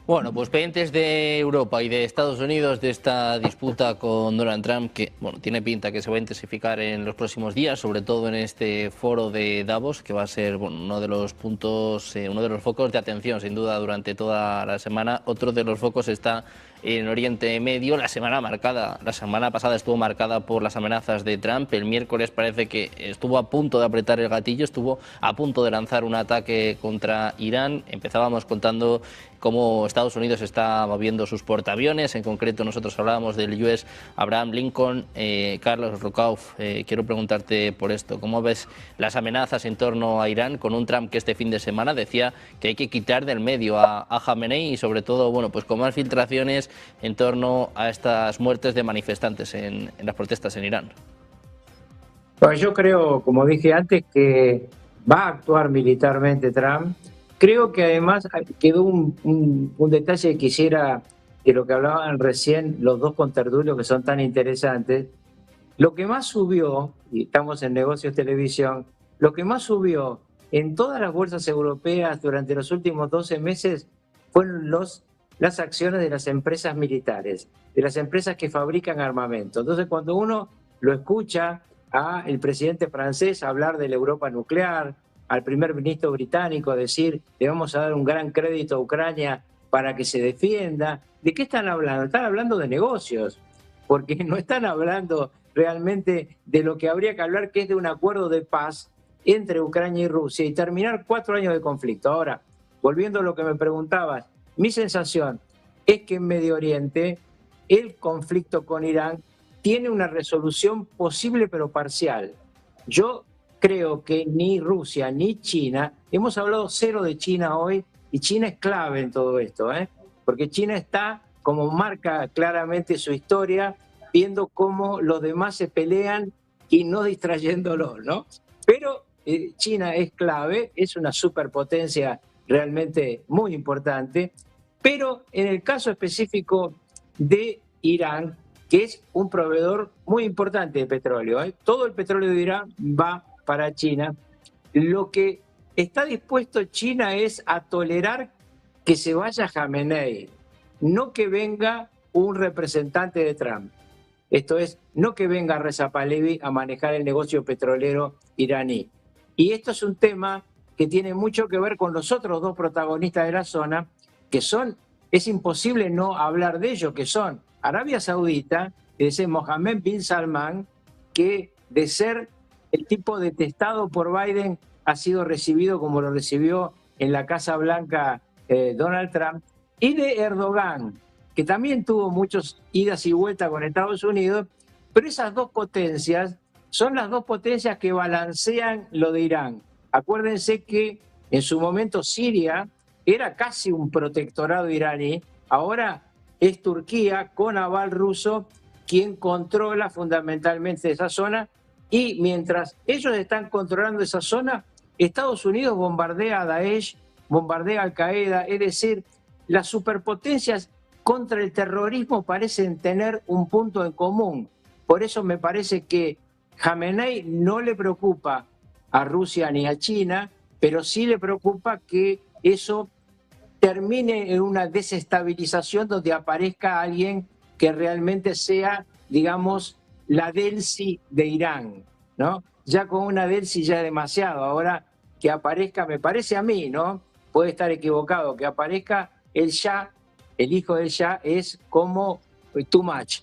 Bueno, pues pendientes de Europa y de Estados Unidos de esta disputa con Donald Trump, que bueno, tiene pinta que se va a intensificar en los próximos días, sobre todo en este foro de Davos, que va a ser uno de los puntos, uno de los focos de atención, sin duda, durante toda la semana. Otro de los focos está en Oriente Medio. La semana pasada estuvo marcada por las amenazas de Trump. El miércoles parece que estuvo a punto de apretar el gatillo, estuvo a punto de lanzar un ataque contra Irán. Empezábamos contando cómo Estados Unidos está moviendo sus portaaviones. En concreto, nosotros hablábamos del US Abraham Lincoln. Carlos Rucauf, quiero preguntarte por esto. ¿Cómo ves las amenazas en torno a Irán con un Trump que este fin de semana decía que hay que quitar del medio a Jamenei y, sobre todo, bueno, pues con más filtraciones en torno a estas muertes de manifestantes en las protestas en Irán? Pues yo creo, como dije antes, que va a actuar militarmente Trump. Creo que además quedó un detalle que quisiera, de lo que hablaban recién los dos contertulios que son tan interesantes. Lo que más subió, y estamos en Negocios Televisión, lo que más subió en todas las bolsas europeas durante los últimos 12 meses fueron las acciones de las empresas militares, de las empresas que fabrican armamento. Entonces, cuando uno lo escucha al presidente francés hablar de la Europa nuclear, al primer ministro británico decir le vamos a dar un gran crédito a Ucrania para que se defienda, ¿de qué están hablando? Están hablando de negocios, porque no están hablando realmente de lo que habría que hablar, que es de un acuerdo de paz entre Ucrania y Rusia y terminar 4 años de conflicto. Ahora, volviendo a lo que me preguntabas, mi sensación es que en Medio Oriente el conflicto con Irán tiene una resolución posible pero parcial. Yo creo que ni Rusia ni China, hemos hablado cero de China hoy, y China es clave en todo esto, porque China está, como marca claramente su historia, viendo cómo los demás se pelean y no distrayéndolos, ¿no? Pero China es clave, es una superpotencia realmente muy importante, pero en el caso específico de Irán, que es un proveedor muy importante de petróleo, todo el petróleo de Irán va para China. Lo que está dispuesto China es a tolerar que se vaya Jamenei, no que venga un representante de Trump. Esto es, no que venga Reza Pahlavi a manejar el negocio petrolero iraní. Y esto es un tema que tiene mucho que ver con los otros dos protagonistas de la zona, que son, es imposible no hablar de ellos, que son Arabia Saudita, ese Mohammed bin Salman, que de ser el tipo detestado por Biden ha sido recibido como lo recibió en la Casa Blanca Donald Trump, y de Erdogan, que también tuvo muchas idas y vueltas con Estados Unidos, pero esas dos potencias son las dos potencias que balancean lo de Irán. Acuérdense que en su momento Siria era casi un protectorado iraní, ahora es Turquía con aval ruso quien controla fundamentalmente esa zona, y mientras ellos están controlando esa zona, Estados Unidos bombardea a Daesh bombardea Al Qaeda. Es decir, las superpotencias contra el terrorismo parecen tener un punto en común. Por eso me parece que Jamenei no le preocupa a Rusia ni a China, pero sí le preocupa que eso termine en una desestabilización donde aparezca alguien que realmente sea, digamos, la Delsi de Irán, ¿no? Ya con una Delsi ya es demasiado. Ahora que aparezca, me parece a mí, ¿no? Puede estar equivocado, que aparezca el Shah, el hijo del Shah, es como too much.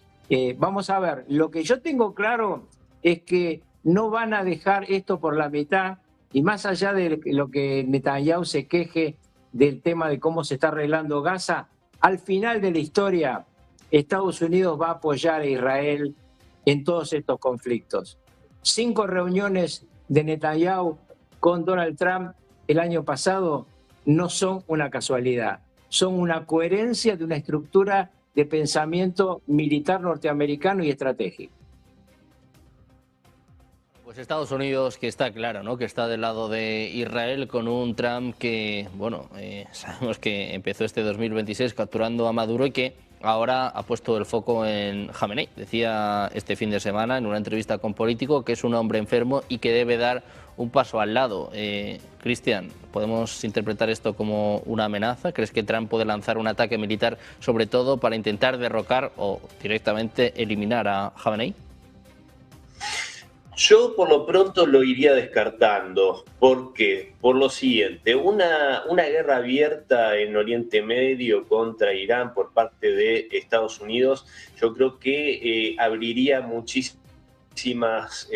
Vamos a ver, lo que yo tengo claro es que no van a dejar esto por la mitad, y más allá de lo que Netanyahu se queje del tema de cómo se está arreglando Gaza, al final de la historia Estados Unidos va a apoyar a Israel en todos estos conflictos. 5 reuniones de Netanyahu con Donald Trump el año pasado no son una casualidad, son una coherencia de una estructura de pensamiento militar norteamericano y estratégico. Pues Estados Unidos, que está claro, ¿no?, que está del lado de Israel, con un Trump que, bueno, sabemos que empezó este 2026 capturando a Maduro y que ahora ha puesto el foco en Jamenei. Decía este fin de semana en una entrevista con Político que es un hombre enfermo y que debe dar un paso al lado. Cristian, ¿podemos interpretar esto como una amenaza? ¿Crees que Trump puede lanzar un ataque militar, sobre todo para intentar derrocar o directamente eliminar a Jamenei? Yo por lo pronto lo iría descartando. ¿Por qué? Por lo siguiente, una guerra abierta en Oriente Medio contra Irán por parte de Estados Unidos, yo creo que abriría muchísimas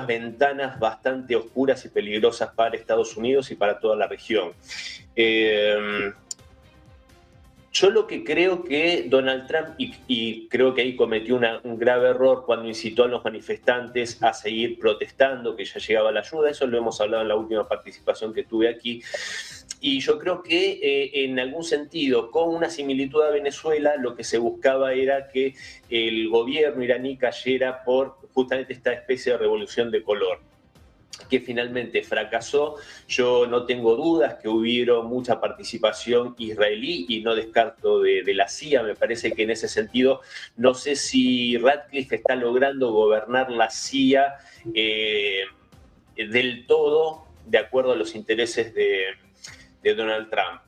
ventanas bastante oscuras y peligrosas para Estados Unidos y para toda la región. Yo lo que creo que Donald Trump, y creo que ahí cometió un grave error cuando incitó a los manifestantes a seguir protestando, que ya llegaba la ayuda, eso lo hemos hablado en la última participación que tuve aquí, y yo creo que en algún sentido, con una similitud a Venezuela, lo que se buscaba era que el gobierno iraní cayera por justamente esta especie de revolución de color, que finalmente fracasó. Yo no tengo dudas que hubieron mucha participación israelí y no descarto de la CIA. Me parece que en ese sentido, no sé si Ratcliffe está logrando gobernar la CIA del todo de acuerdo a los intereses de Donald Trump.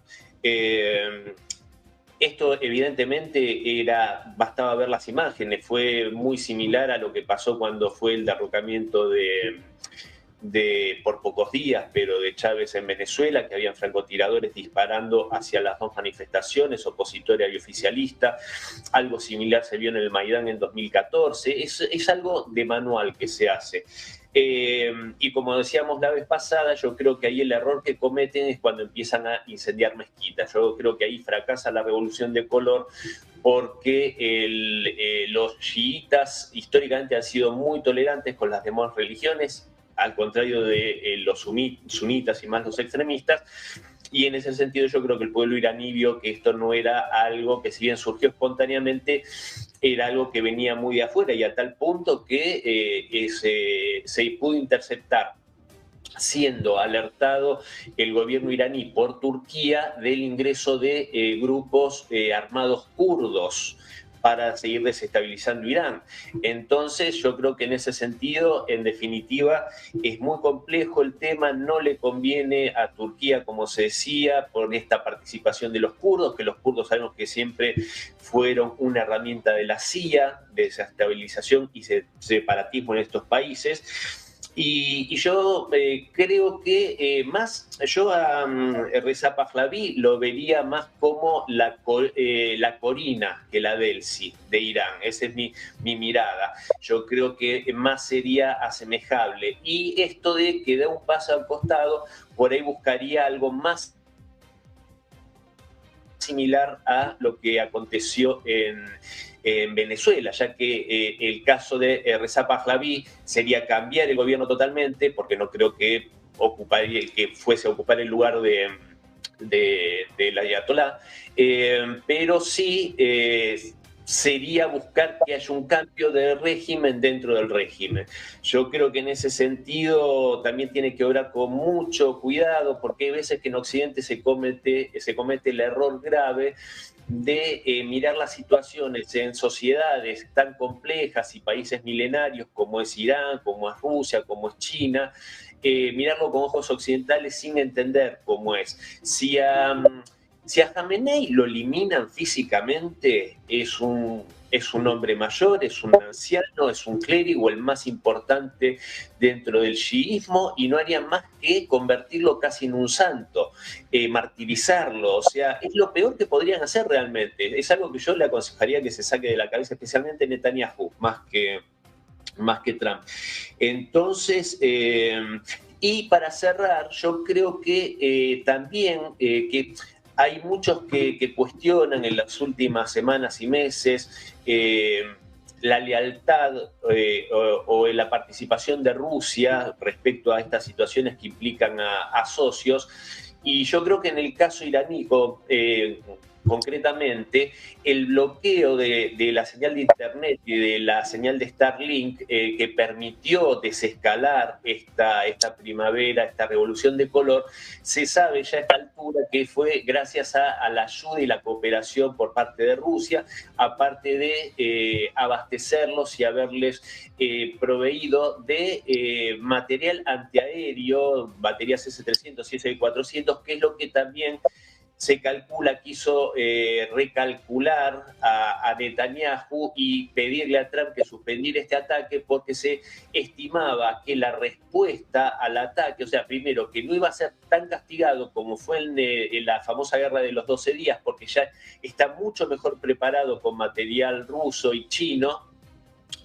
Esto evidentemente bastaba ver las imágenes, fue muy similar a lo que pasó cuando fue el derrocamiento por pocos días, pero de Chávez en Venezuela, que habían francotiradores disparando hacia las dos manifestaciones, opositora y oficialista. Algo similar se vio en el Maidán en 2014. Es algo de manual que se hace. Y como decíamos la vez pasada, yo creo que ahí el error que cometen es cuando empiezan a incendiar mezquitas. Yo creo que ahí fracasa la revolución de color porque los chiitas históricamente han sido muy tolerantes con las demás religiones, al contrario de los sunitas y más los extremistas, y en ese sentido yo creo que el pueblo iraní vio que esto no era algo que, si bien surgió espontáneamente, era algo que venía muy de afuera, y a tal punto que se pudo interceptar, siendo alertado el gobierno iraní por Turquía del ingreso de grupos armados kurdos para seguir desestabilizando Irán. Entonces yo creo que en ese sentido, en definitiva, es muy complejo el tema, no le conviene a Turquía, como se decía, por esta participación de los kurdos, que los kurdos sabemos que siempre fueron una herramienta de la CIA, de desestabilización y separatismo en estos países. Y yo creo que yo a Reza Pahlavi lo vería más como la Corina que la Delsi de Irán. Esa es mi mirada. Yo creo que más sería asemejable. Y esto de que dé un paso al costado, por ahí buscaría algo más similar a lo que aconteció en Venezuela, ya que el caso de Reza Pahlavi sería cambiar el gobierno totalmente, porque no creo que fuese a ocupar el lugar del ayatolá, pero sí sería buscar que haya un cambio de régimen dentro del régimen. Yo creo que en ese sentido también tiene que obrar con mucho cuidado, porque hay veces que en Occidente se comete el error grave de mirar las situaciones en sociedades tan complejas y países milenarios como es Irán, como es Rusia, como es China, mirarlo con ojos occidentales sin entender cómo es. Si a Jamenei lo eliminan físicamente, es un hombre mayor, es un anciano, es un clérigo, el más importante dentro del chiismo, y no harían más que convertirlo casi en un santo, martirizarlo. O sea, es lo peor que podrían hacer realmente. Es algo que yo le aconsejaría que se saque de la cabeza, especialmente Netanyahu, más que Trump. Entonces, y para cerrar, yo creo que también que hay muchos que cuestionan en las últimas semanas y meses la lealtad o la participación de Rusia respecto a estas situaciones que implican a socios. Y yo creo que en el caso iraní, concretamente, el bloqueo de la señal de Internet y de la señal de Starlink que permitió desescalar esta primavera, esta revolución de color, se sabe ya a esta altura que fue gracias a la ayuda y la cooperación por parte de Rusia, aparte de abastecerlos y haberles proveído de material antiaéreo, baterías S-300 y S-400, que es lo que también se calcula quiso recalcular a Netanyahu y pedirle a Trump que suspendiera este ataque, porque se estimaba que la respuesta al ataque, o sea, primero, que no iba a ser tan castigado como fue en la famosa guerra de los 12 días, porque ya está mucho mejor preparado con material ruso y chino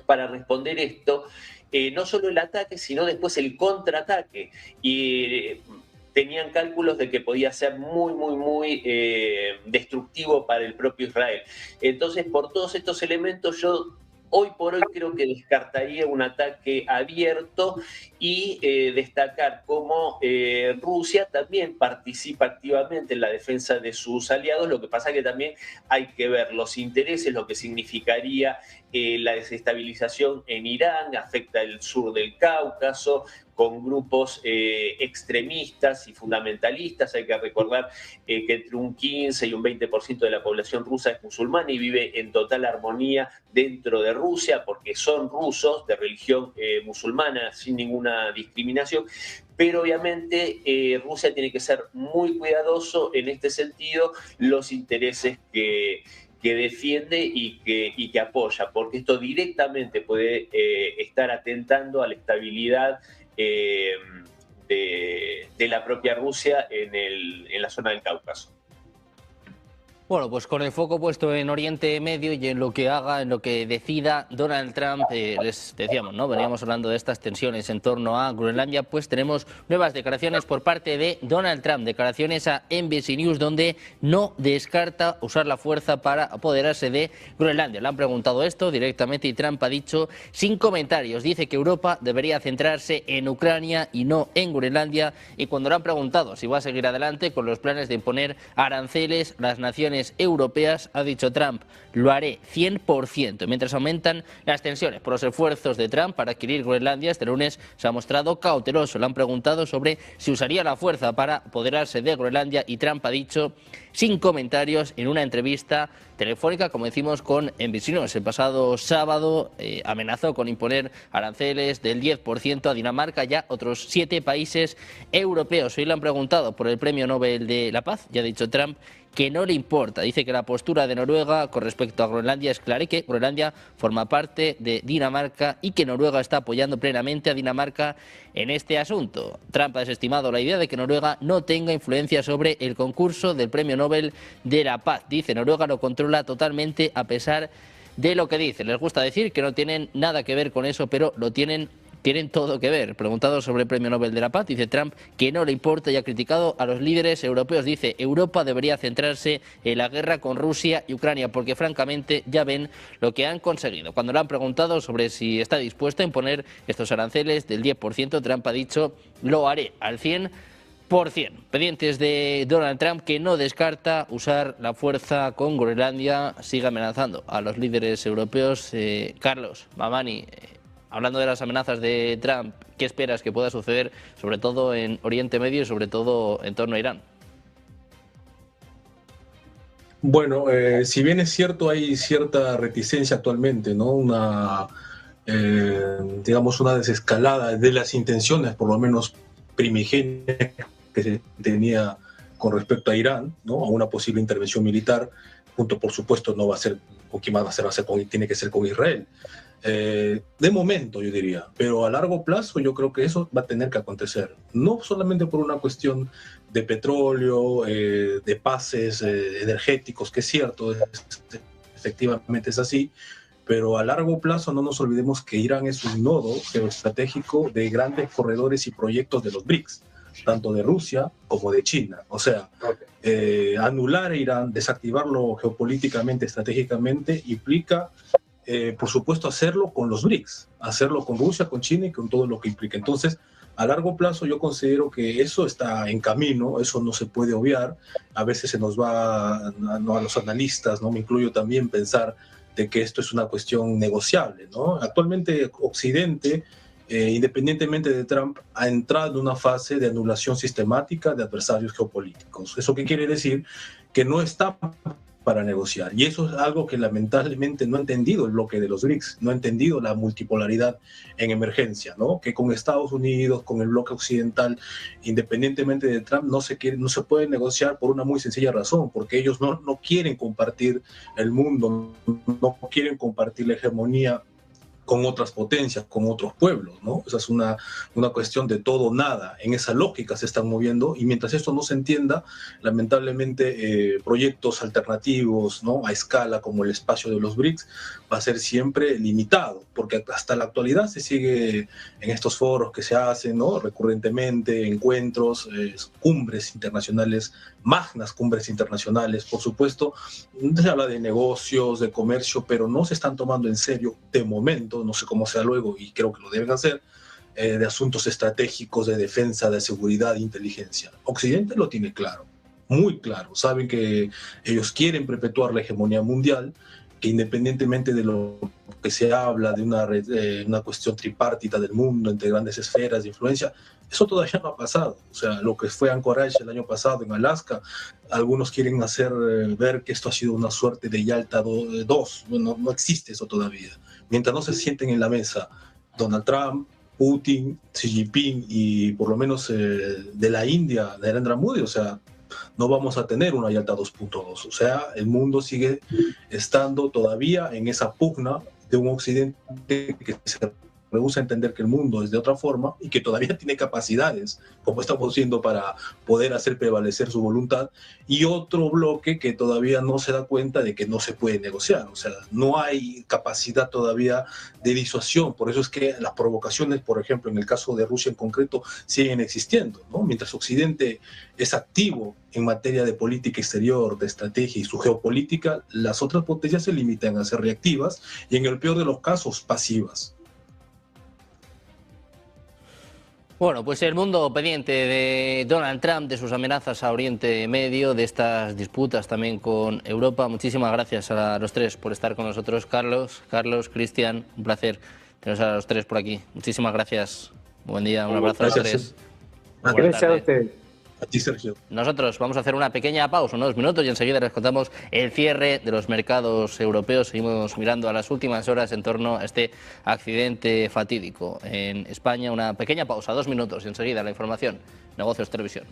para responder esto, no solo el ataque, sino después el contraataque. Y tenían cálculos de que podía ser muy destructivo para el propio Israel. Entonces, por todos estos elementos, yo hoy por hoy creo que descartaría un ataque abierto y destacar cómo Rusia también participa activamente en la defensa de sus aliados. Lo que pasa es que también hay que ver los intereses, lo que significaría la desestabilización en Irán, afecta el sur del Cáucaso, con grupos extremistas y fundamentalistas. Hay que recordar que entre un 15 y un 20% de la población rusa es musulmana y vive en total armonía dentro de Rusia, porque son rusos de religión musulmana sin ninguna discriminación. Pero obviamente Rusia tiene que ser muy cuidadoso en este sentido, los intereses que defiende y que apoya, porque esto directamente puede estar atentando a la estabilidad de la propia Rusia en la zona del Cáucaso. Bueno, pues con el foco puesto en Oriente Medio y en lo que haga, en lo que decida Donald Trump, les decíamos, ¿no? Veníamos hablando de estas tensiones en torno a Groenlandia, pues tenemos nuevas declaraciones por parte de Donald Trump, declaraciones a NBC News, donde no descarta usar la fuerza para apoderarse de Groenlandia. Le han preguntado esto directamente y Trump ha dicho sin comentarios. Dice que Europa debería centrarse en Ucrania y no en Groenlandia, y cuando le han preguntado si va a seguir adelante con los planes de imponer aranceles a las naciones europeas, ha dicho Trump: lo haré 100%. Mientras aumentan las tensiones por los esfuerzos de Trump para adquirir Groenlandia, este lunes se ha mostrado cauteloso. Le han preguntado sobre si usaría la fuerza para apoderarse de Groenlandia y Trump ha dicho sin comentarios en una entrevista telefónica, como decimos, con NBC News. El pasado sábado amenazó con imponer aranceles del 10% a Dinamarca y a otros 7 países europeos. Hoy le han preguntado por el Premio Nobel de la Paz y ha dicho Trump que no le importa. Dice que la postura de Noruega con respecto a Groenlandia es clara y que Groenlandia forma parte de Dinamarca y que Noruega está apoyando plenamente a Dinamarca en este asunto. Trump ha desestimado la idea de que Noruega no tenga influencia sobre el concurso del Premio Nobel de la Paz. Dice: Noruega lo controla totalmente a pesar de lo que dice. Les gusta decir que no tienen nada que ver con eso, pero lo tienen todo que ver. Preguntado sobre el Premio Nobel de la Paz, dice Trump que no le importa y ha criticado a los líderes europeos. Dice: Europa debería centrarse en la guerra con Rusia y Ucrania, porque francamente ya ven lo que han conseguido. Cuando le han preguntado sobre si está dispuesto a imponer estos aranceles del 10%, Trump ha dicho: lo haré al 100%. Pendientes de Donald Trump, que no descarta usar la fuerza con Groenlandia, sigue amenazando a los líderes europeos. Carlos, Mamani, hablando de las amenazas de Trump, ¿qué esperas que pueda suceder, sobre todo en Oriente Medio y sobre todo en torno a Irán? Bueno, si bien es cierto, hay cierta reticencia actualmente, ¿no? Digamos, una desescalada de las intenciones, por lo menos primigenias, que se tenía con respecto a Irán, ¿no? A una posible intervención militar, junto, por supuesto, no va a ser con quién va a ser, tiene que ser con Israel. De momento, yo diría, pero a largo plazo yo creo que eso va a tener que acontecer, no solamente por una cuestión de petróleo, de pases energéticos, que es cierto, efectivamente es así, pero a largo plazo no nos olvidemos que Irán es un nodo geoestratégico de grandes corredores y proyectos de los BRICS, tanto de Rusia como de China. O sea, anular a Irán, desactivarlo geopolíticamente, estratégicamente, implica, por supuesto, hacerlo con los BRICS, hacerlo con Rusia, con China y con todo lo que implica. Entonces, a largo plazo yo considero que eso está en camino, eso no se puede obviar. A veces se nos va a los analistas, ¿no? Me incluyo también, pensar de que esto es una cuestión negociable, ¿no? Actualmente Occidente, independientemente de Trump, ha entrado en una fase de anulación sistemática de adversarios geopolíticos. ¿Eso qué quiere decir? Que no está para negociar. Y eso es algo que lamentablemente no ha entendido el bloque de los BRICS, no ha entendido la multipolaridad en emergencia, ¿no? Que con Estados Unidos, con el bloque occidental, independientemente de Trump, no se puede negociar por una muy sencilla razón, porque ellos no quieren compartir el mundo, no quieren compartir la hegemonía con otras potencias, con otros pueblos, ¿no? Esa es una cuestión de todo o nada. En esa lógica se están moviendo, y mientras esto no se entienda, lamentablemente proyectos alternativos, ¿no? A escala, como el espacio de los BRICS, va a ser siempre limitado, porque hasta la actualidad se sigue en estos foros que se hacen, ¿no? Recurrentemente, encuentros, cumbres internacionales, magnas cumbres internacionales, por supuesto, se habla de negocios, de comercio, pero no se están tomando en serio de momento, no sé cómo sea luego, y creo que lo deben hacer, de asuntos estratégicos, de defensa, de seguridad, de inteligencia. Occidente lo tiene claro, muy claro. Saben que ellos quieren perpetuar la hegemonía mundial, que independientemente de lo que se habla de una cuestión tripartita del mundo entre grandes esferas de influencia, eso todavía no ha pasado. O sea, lo que fue Anchorage el año pasado en Alaska, algunos quieren hacer ver que esto ha sido una suerte de Yalta 2. Bueno, no existe eso todavía. Mientras no se sienten en la mesa Donald Trump, Putin, Xi Jinping y por lo menos de la India, Narendra Modi, o sea, no vamos a tener una Yalta 2.2. O sea, el mundo sigue estando todavía en esa pugna de un Occidente que se rehúsa a entender que el mundo es de otra forma y que todavía tiene capacidades, como estamos viendo, para poder hacer prevalecer su voluntad, y otro bloque que todavía no se da cuenta de que no se puede negociar. O sea, no hay capacidad todavía de disuasión. Por eso es que las provocaciones, por ejemplo, en el caso de Rusia en concreto, siguen existiendo, ¿no? Mientras Occidente es activo en materia de política exterior, de estrategia y su geopolítica, las otras potencias se limitan a ser reactivas y, en el peor de los casos, pasivas. Bueno, pues el mundo pendiente de Donald Trump, de sus amenazas a Oriente Medio, de estas disputas también con Europa. Muchísimas gracias a los tres por estar con nosotros. Carlos, Cristian, un placer teneros a los tres por aquí. Muchísimas gracias. Buen día, un abrazo a los tres. Gracias a usted. A ti, Sergio. Nosotros vamos a hacer una pequeña pausa, unos minutos, y enseguida les contamos el cierre de los mercados europeos. Seguimos mirando a las últimas horas en torno a este accidente fatídico en España. Una pequeña pausa, 2 minutos, y enseguida la información. Negocios Televisión.